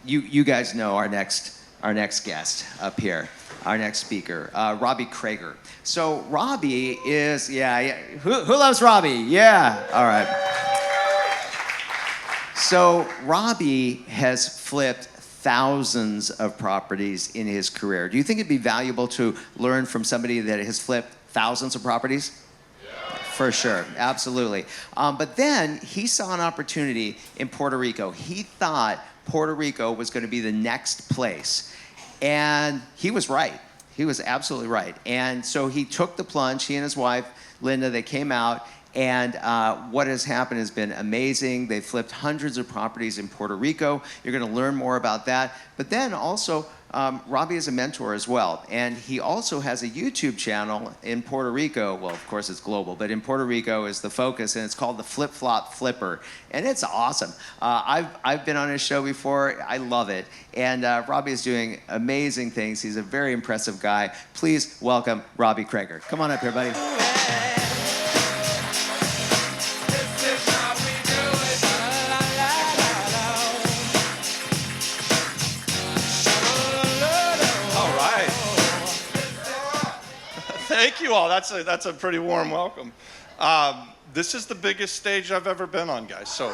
you guys know our next guest up here, our next speaker, Robbie Crager. So Robbie is, who loves Robbie? Yeah, all right. So Robbie has flipped thousands of properties in his career. Do you think it'd be valuable to learn from somebody that has flipped thousands of properties? For sure, absolutely. But then he saw an opportunity in Puerto Rico. He thought Puerto Rico was going to be the next place. And he was right. He was absolutely right. And so he took the plunge. He and his wife, Linda, they came out. And what has happened has been amazing. They've flipped hundreds of properties in Puerto Rico. You're going to learn more about that. But then also, Robbie is a mentor as well. And he also has a YouTube channel in Puerto Rico. Well, of course, it's global. But in Puerto Rico is the focus. And it's called the Flip Flop Flipper. And it's awesome. I've been on his show before. I love it. And Robbie is doing amazing things. He's a very impressive guy. Please welcome Robbie Crager. Come on up here, buddy. Thank you all. That's a pretty warm welcome. This is the biggest stage I've ever been on, guys. So,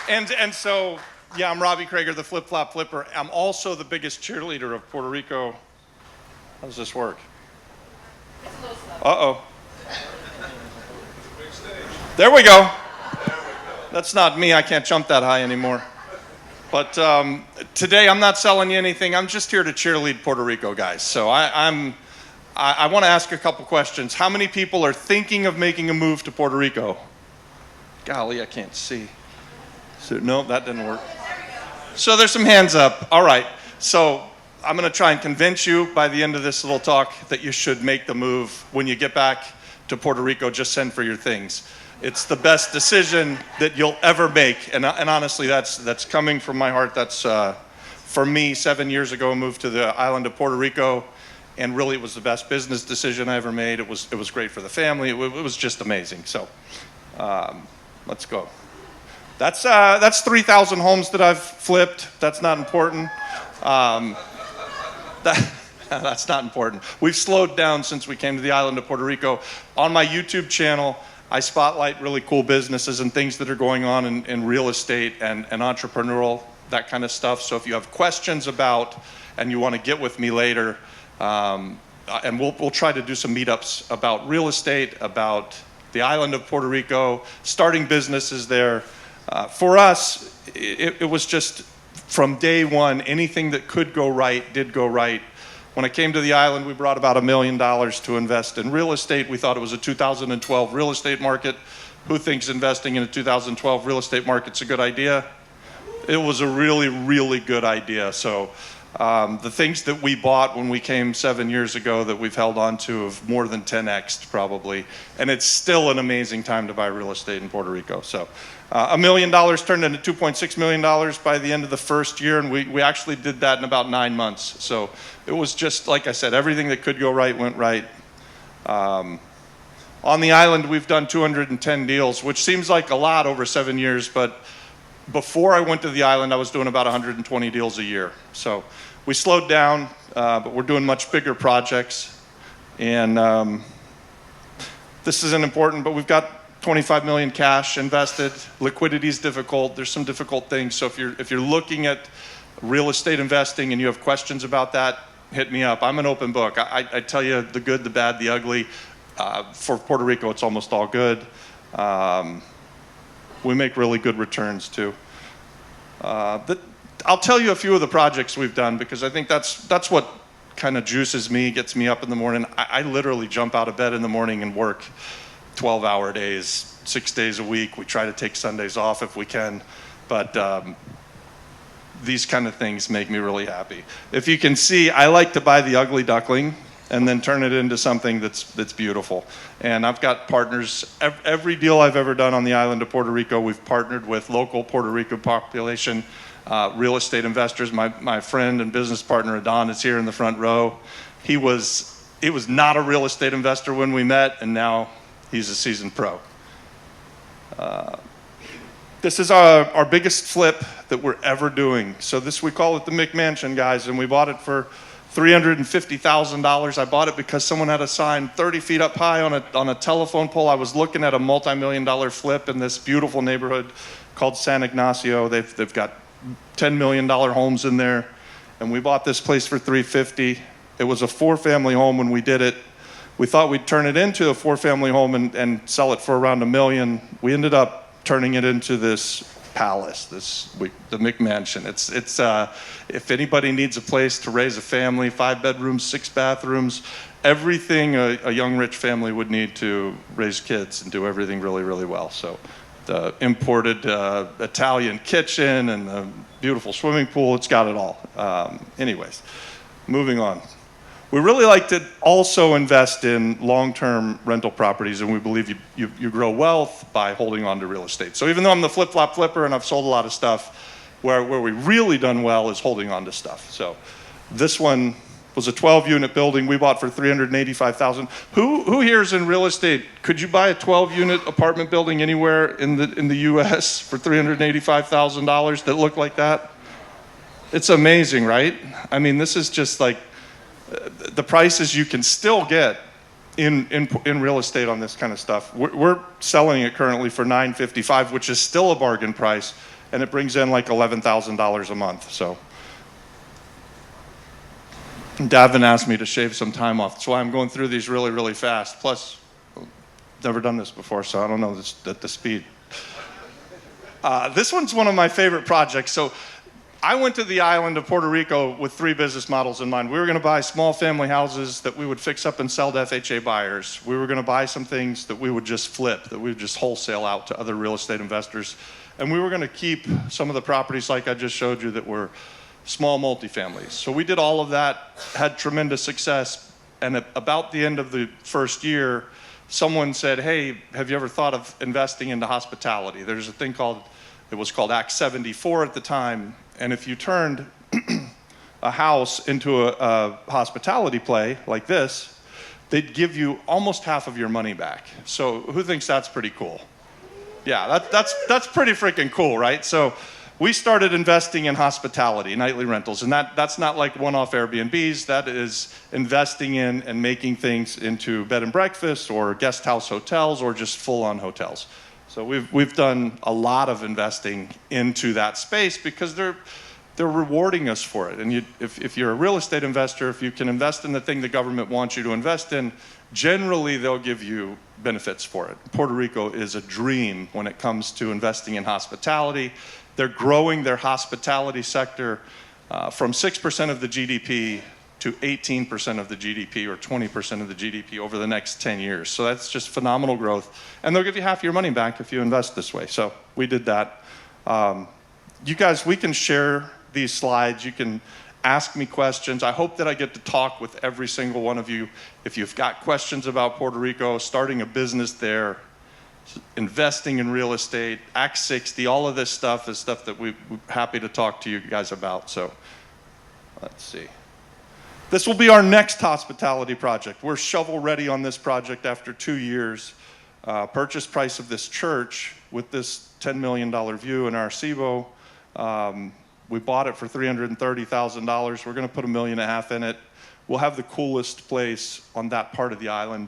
and so, yeah, I'm Robbie Crager, the Flip Flop Flipper. I'm also the biggest cheerleader of Puerto Rico. How does this work? Uh-oh. There we go. That's not me. I can't jump that high anymore. But today I'm not selling you anything. I'm just here to cheerlead Puerto Rico, guys. So I want to ask a couple questions. How many people are thinking of making a move to Puerto Rico? Golly, I can't see. So, no, that didn't work. So there's some hands up. All right. So I'm going to try and convince you by the end of this little talk that you should make the move. When you get back to Puerto Rico, just send for your things. It's the best decision that you'll ever make. And honestly, that's coming from my heart. That's, for me, 7 years ago, I moved to the island of Puerto Rico. And really, it was the best business decision I ever made. It was great for the family. It was just amazing. So let's go. That's 3,000 homes that I've flipped. That's not important. That's not important. We've slowed down since we came to the island of Puerto Rico. On my YouTube channel, I spotlight really cool businesses and things that are going on in real estate and entrepreneurial, that kind of stuff. So if you have questions about, and you want to get with me later, and we'll try to do some meetups about real estate, about the island of Puerto Rico, starting businesses there. For us, it was just from day one, anything that could go right did go right. When I came to the island, we brought about $1 million to invest in real estate. We thought it was a 2012 real estate market. Who thinks investing in a 2012 real estate market's a good idea? It was a really, really good idea. So the things that we bought when we came 7 years ago that we've held on to have more than 10x'd probably. And it's still an amazing time to buy real estate in Puerto Rico. So $1 million turned into $2.6 million by the end of the first year, and we actually did that in about 9 months. So it was just, like I said, everything that could go right went right. On the island, we've done 210 deals, which seems like a lot over 7 years, but before I went to the island, I was doing about 120 deals a year. So we slowed down, but we're doing much bigger projects. And this isn't important, but we've got 25 million cash invested. Liquidity is difficult. There's some difficult things. So if you're looking at real estate investing and you have questions about that, hit me up. I'm an open book. I tell you the good, the bad, the ugly. For Puerto Rico, it's almost all good. We make really good returns too. I'll tell you a few of the projects we've done because I think that's what kind of juices me, gets me up in the morning. I literally jump out of bed in the morning and work 12-hour days, 6 days a week. We try to take Sundays off if we can, but these kind of things make me really happy. If you can see, I like to buy the ugly duckling and then turn it into something that's beautiful. And I've got partners. Every deal I've ever done on the island of Puerto Rico, we've partnered with local Puerto Rico population, real estate investors. My friend and business partner, Adon, is here in the front row. He was not a real estate investor when we met, and now he's a seasoned pro. This is our biggest flip that we're ever doing. So we call it the McMansion, guys, and we bought it for $350,000. I bought it because someone had a sign 30 feet up high on a telephone pole. I was looking at a multi-million-dollar flip in this beautiful neighborhood called San Ignacio. They've got $10 million homes in there, and we bought this place for $350,000. It was a 4-family home when we did it. We thought we'd turn it into a 4-family home and sell it for around $1 million. We ended up turning it into this palace, the McMansion. It's if anybody needs a place to raise a family, 5 bedrooms, 6 bathrooms, everything a young rich family would need to raise kids and do everything really, really well. So the imported Italian kitchen and the beautiful swimming pool, it's got it all. Anyways, moving on. We really like to also invest in long-term rental properties, and we believe you grow wealth by holding on to real estate. So even though I'm the flip-flop flipper and I've sold a lot of stuff, where we really done well is holding on to stuff. So this one was a 12-unit building we bought for $385,000. Who here is in real estate? Could you buy a 12-unit apartment building anywhere in the U.S. for $385,000 that looked like that? It's amazing, right? I mean, this is just like the prices you can still get in real estate on this kind of stuff. We're selling it currently for $955,000, which is still a bargain price, and it brings in like $11,000 a month. So Daven asked me to shave some time off. That's why I'm going through these really, really fast. Plus, never done this before, so I don't know the speed. This one's one of my favorite projects. So I went to the island of Puerto Rico with 3 business models in mind. We were going to buy small family houses that we would fix up and sell to FHA buyers. We were going to buy some things that we would just flip, that we would just wholesale out to other real estate investors. And we were going to keep some of the properties like I just showed you that were small multifamilies. So we did all of that, had tremendous success. And at about the end of the first year, someone said, hey, have you ever thought of investing into hospitality? There's a thing it was called Act 74 at the time. And if you turned a house into a hospitality play like this, they'd give you almost half of your money back. So who thinks that's pretty cool? Yeah, that's pretty freaking cool, right? So we started investing in hospitality, nightly rentals, and that's not like one-off Airbnbs. That is investing in and making things into bed and breakfast or guest house hotels or just full-on hotels. So we've done a lot of investing into that space because they're rewarding us for it. And if you're a real estate investor, if you can invest in the thing the government wants you to invest in, generally they'll give you benefits for it. Puerto Rico is a dream when it comes to investing in hospitality. They're growing their hospitality sector from 6% of the GDP to 18% of the GDP or 20% of the GDP over the next 10 years. So that's just phenomenal growth. And they'll give you half your money back if you invest this way. So we did that. You guys, we can share these slides. You can ask me questions. I hope that I get to talk with every single one of you. If you've got questions about Puerto Rico, starting a business there, investing in real estate, Act 60, all of this stuff is stuff that we're happy to talk to you guys about. So let's see. This will be our next hospitality project. We're shovel ready on this project after 2 years. Purchase price of this church with this $10 million view in Arecibo. We bought it for $330,000. We're going to put $1.5 million in it. We'll have the coolest place on that part of the island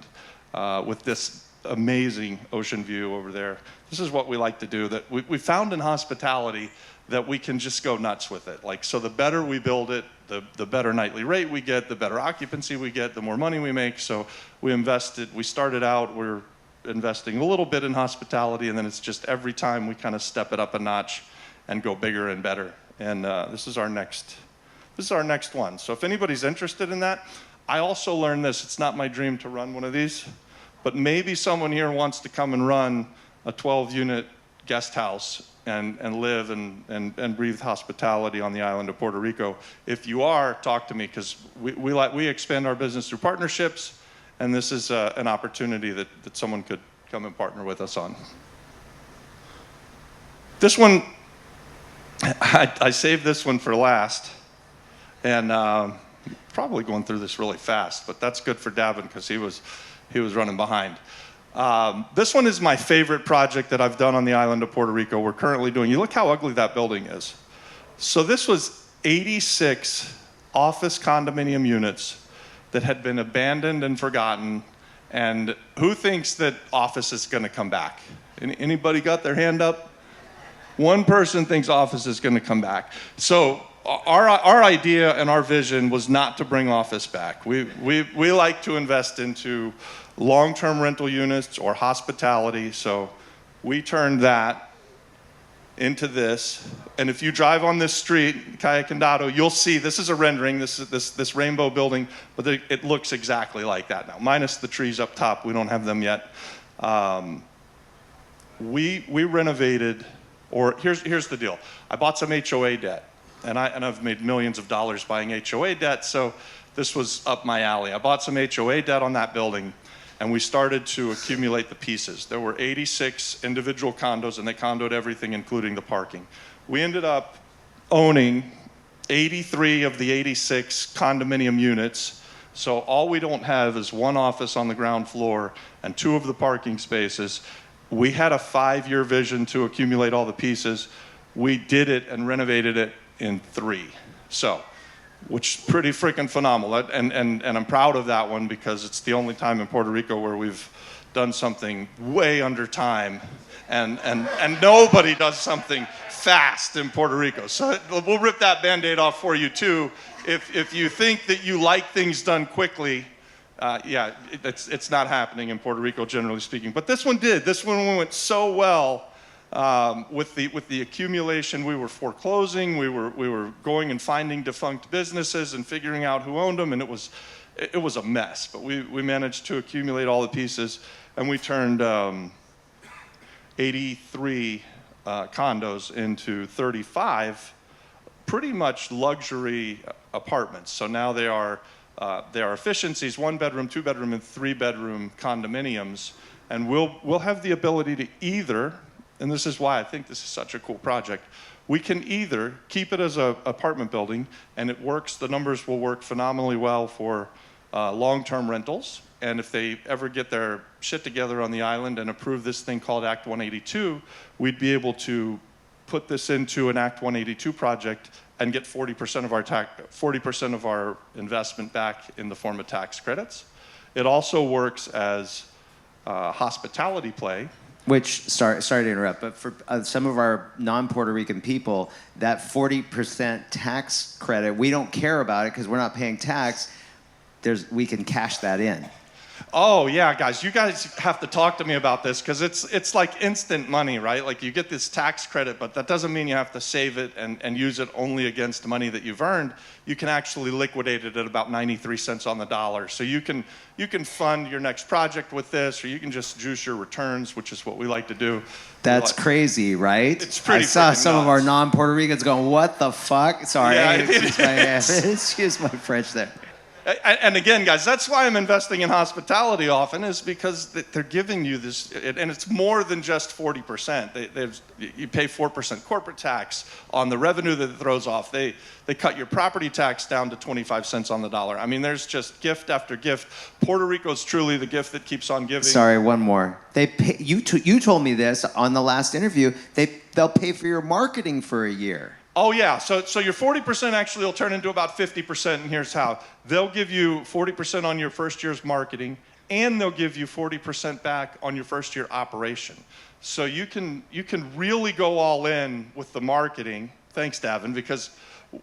with this amazing ocean view over there. This is what we like to do. That we found in hospitality that we can just go nuts with it. Like, so the better we build it, the better nightly rate we get, the better occupancy we get, the more money we make. So we started out, we're investing a little bit in hospitality, and then it's just every time we kind of step it up a notch and go bigger and better. And this is our next one. So if anybody's interested in that, I also learned this. It's not my dream to run one of these, but maybe someone here wants to come and run a 12-unit guest house and live and breathe hospitality on the island of Puerto Rico. If you are, talk to me, because we expand our business through partnerships, and this is an opportunity that someone could come and partner with us on. This one, I saved this one for last, and probably going through this really fast, but that's good for Daven because he was running behind. This one is my favorite project that I've done on the island of Puerto Rico. We're currently doing. You look how ugly that building is. So this was 86 office condominium units that had been abandoned and forgotten. And who thinks that office is going to come back? Anybody got their hand up? One person thinks office is going to come back. So our idea and our vision was not to bring office back. We like to invest into long-term rental units or hospitality. So we turned that into this. And if you drive on this street, Calle Condado, you'll see this is a rendering, this rainbow building, but it looks exactly like that now, minus the trees up top. We don't have them yet. We renovated, or here's the deal. I bought some HOA debt, and I've made millions of dollars buying HOA debt, so this was up my alley. I bought some HOA debt on that building, and we started to accumulate the pieces. There were 86 individual condos, and they condoed everything, including the parking. We ended up owning 83 of the 86 condominium units, so all we don't have is one office on the ground floor and 2 of the parking spaces. We had a 5-year vision to accumulate all the pieces. We did it and renovated it in 3. So, which is pretty freaking phenomenal. And I'm proud of that one because it's the only time in Puerto Rico where we've done something way under time. And nobody does something fast in Puerto Rico. So we'll rip that Band-Aid off for you too. If you think that you like things done quickly, yeah, it's not happening in Puerto Rico, generally speaking. But this one did. This one went so well with the accumulation. We were foreclosing. We were going and finding defunct businesses and figuring out who owned them, and it was a mess. But we managed to accumulate all the pieces, and we turned 83 condos into 35 pretty much luxury apartments. So now they are efficiencies, 1-bedroom, 2-bedroom, and 3-bedroom condominiums. And we'll have the ability to either, and this is why I think this is such a cool project, we can either keep it as an apartment building, and it works, the numbers will work phenomenally well for long-term rentals. And if they ever get their shit together on the island and approve this thing called Act 182, we'd be able to put this into an Act 182 project and get 40% of our investment back in the form of tax credits. It also works as hospitality play. Which, sorry to interrupt, but for some of our non-Puerto Rican people, that 40% tax credit, we don't care about it because we're not paying tax. We can cash that in. Oh yeah, guys, you guys have to talk to me about this because it's like instant money, right? Like you get this tax credit, but that doesn't mean you have to save it and use it only against money that you've earned. You can actually liquidate it at about 93 cents on the dollar. So you can fund your next project with this, or you can just juice your returns, which is what we like to do. That's crazy, right? It's pretty. I saw some nuts. of our non-Puerto Ricans going, "What the fuck?" Sorry, Yeah, excuse my French there. And again, guys, that's why I'm investing in hospitality often, is because they're giving you this, and it's more than just 40%. You pay 4% corporate tax on the revenue that it throws off. They cut your property tax down to 25 cents on the dollar. I mean, there's just gift after gift. Puerto Rico is truly the gift that keeps on giving. Sorry, one more. They pay, you told me this on the last interview. They'll pay for your marketing for a year. Oh yeah, so your 40% actually will turn into about 50%, and here's how. They'll give you 40% on your first year's marketing, and they'll give you 40% back on your first year operation. So you can really go all in with the marketing. Thanks, Daven, because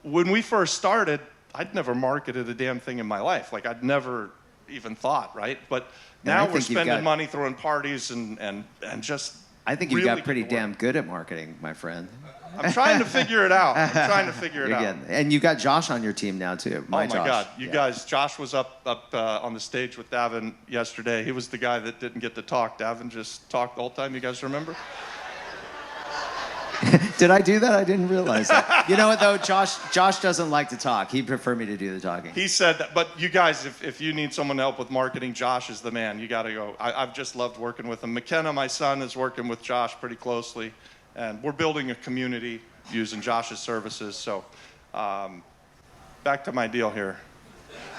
when we first started, I'd never marketed a damn thing in my life. Like I'd never even thought, right? But now we're spending money throwing parties and just I think you got pretty damn good at marketing, my friend. I'm trying to figure it out. You're good. And you got Josh on your team now too. Oh my God, you guys! Josh was up on the stage with Daven yesterday. He was the guy that didn't get to talk. Daven just talked the whole time. You guys remember? Did I do that? I didn't realize that. You know what though? Josh doesn't like to talk. He'd prefer me to do the talking. He said that, but you guys, if you need someone to help with marketing, Josh is the man. You got to go. I've just loved working with him. McKenna, my son, is working with Josh pretty closely. And we're building a community using Josh's services. So back to my deal here.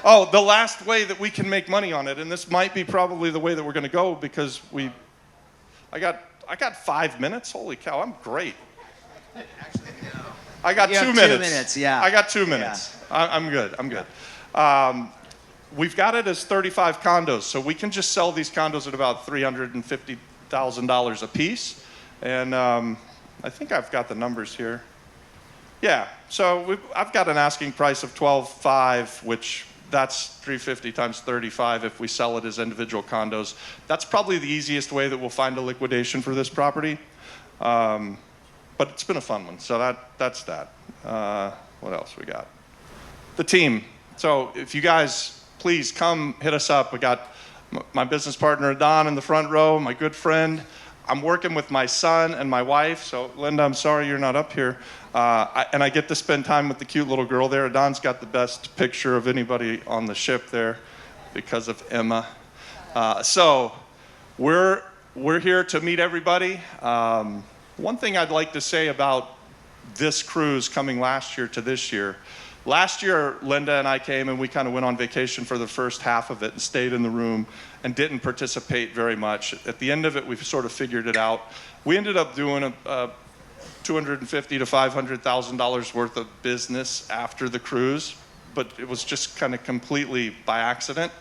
Oh, the last way that we can make money on it, and this might be probably the way that we're going to go because I got 5 minutes. Holy cow, I'm great. Actually, no. I got You 2 have minutes. 2 minutes, yeah. I got 2 minutes. I'm good. I'm good. We've got it as 35 condos, so we can just sell these condos at about $350,000 a piece. And I think I've got the numbers here. Yeah, so I've got an asking price of $12.5, which that's 350 times 35 if we sell it as individual condos. That's probably the easiest way that we'll find a liquidation for this property. But it's been a fun one, so that's that. What else we got? The team. So if you guys, please come hit us up. We got my business partner, Don, in the front row, my good friend. I'm working with my son and my wife, so Linda, I'm sorry you're not up here. And I get to spend time with the cute little girl there. Don's got the best picture of anybody on the ship there because of Emma. So we're here to meet everybody. One thing I'd like to say about this cruise coming last year to this year. Last year, Linda and I came and we kind of went on vacation for the first half of it and stayed in the room and didn't participate very much. At the end of it, we sort of figured it out. We ended up doing a $250,000 to $500,000 worth of business after the cruise, but it was just kind of completely by accident.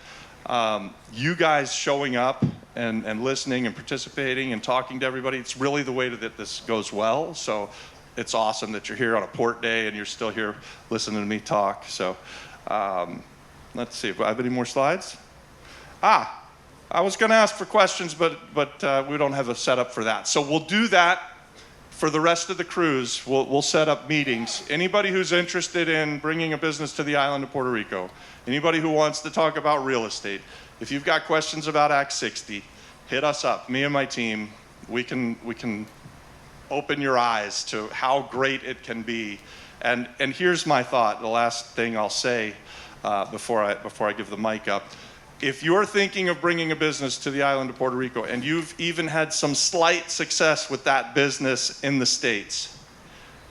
You guys showing up and listening and participating and talking to everybody, it's really the way that this goes well. So it's awesome that you're here on a port day and you're still here listening to me talk. So let's see, do I have any more slides? I was going to ask for questions, but we don't have a setup for that. So we'll do that for the rest of the cruise. We'll set up meetings. Anybody who's interested in bringing a business to the island of Puerto Rico, anybody who wants to talk about real estate, if you've got questions about Act 60, hit us up, me and my team. We can open your eyes to how great it can be. And here's my thought, the last thing I'll say before I give the mic up. If you're thinking of bringing a business to the island of Puerto Rico and you've even had some slight success with that business in the States,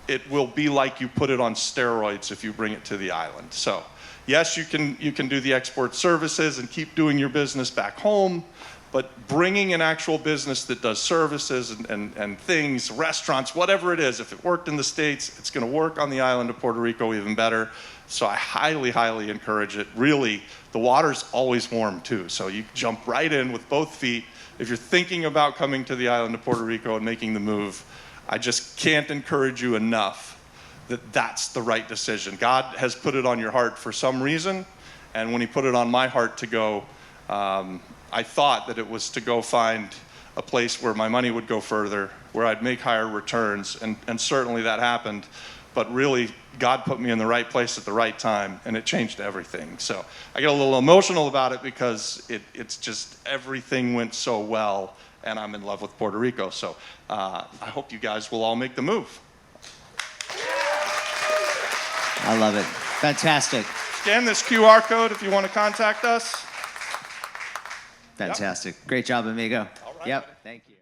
it will be like you put it on steroids if you bring it to the island. So yes, you can do the export services and keep doing your business back home, but bringing an actual business that does services and things, restaurants, whatever it is, if it worked in the States, it's going to work on the island of Puerto Rico even better. So I highly, highly encourage it. Really, the water's always warm too, so you jump right in with both feet. If you're thinking about coming to the island of Puerto Rico and making the move, I just can't encourage you enough that that's the right decision. God has put it on your heart for some reason, and when he put it on my heart to go, I thought that it was to go find a place where my money would go further, where I'd make higher returns, and certainly that happened. But really, God put me in the right place at the right time, and it changed everything. So I get a little emotional about it because it's just everything went so well, and I'm in love with Puerto Rico. So I hope you guys will all make the move. I love it. Fantastic. Scan this QR code if you want to contact us. Fantastic. Great job, amigo. All right. Yep. Thank you.